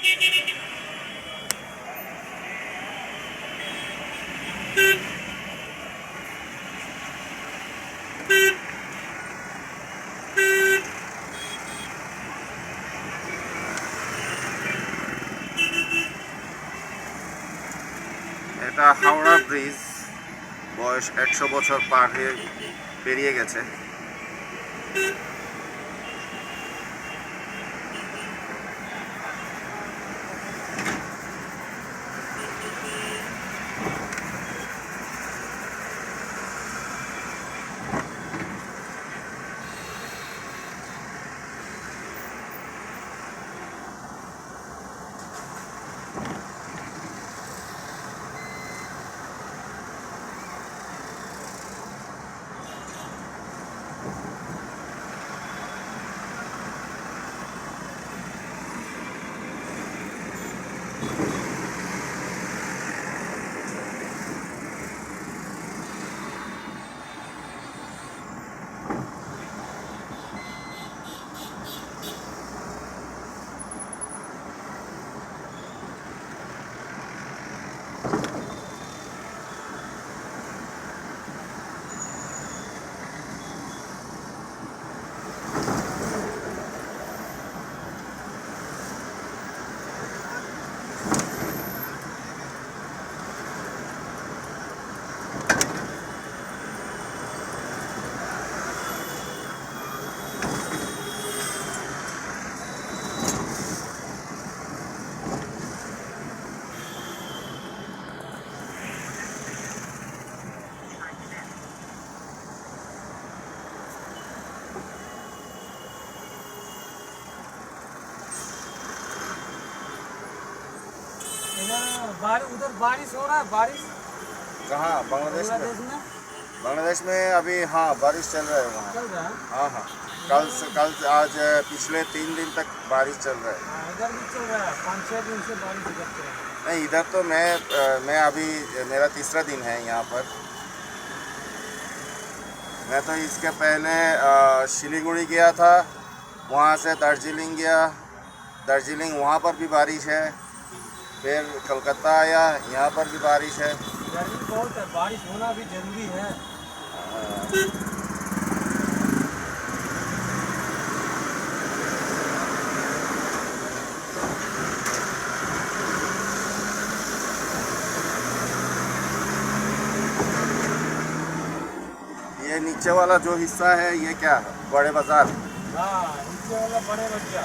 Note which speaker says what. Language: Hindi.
Speaker 1: এটা হাওড়া ব্রিজ, বয়স 100 বছর পেরিয়ে গেছে।
Speaker 2: उधर बारिश हो रहा है, बारिश
Speaker 1: कहाँ? बांग्लादेश
Speaker 2: में
Speaker 1: बांग्लादेश में अभी हाँ बारिश चल रहा है वहाँ।
Speaker 2: चल रहा है।
Speaker 1: हाँ हाँ, कल आज पिछले 3 दिन तक बारिश चल रहा है।
Speaker 2: इधर भी चल रहा है, 5-6 दिन से बारिश इधर चल रहा है।
Speaker 1: नहीं, इधर तो मैं अभी मेरा तीसरा दिन है यहाँ पर। मैं तो इसके पहले सिलीगुड़ी गया था, वहाँ से दार्जिलिंग गया, दार्जिलिंग वहाँ पर भी बारिश है। फिर कलकत्ता आया, यहाँ पर भी बारिश है।
Speaker 2: गर्मी बहुत है, बारिश होना भी जरूरी है।
Speaker 1: ये नीचे वाला जो हिस्सा है ये क्या है? बड़े बाजार।
Speaker 2: हाँ, नीचे वाला बड़े बच्चा।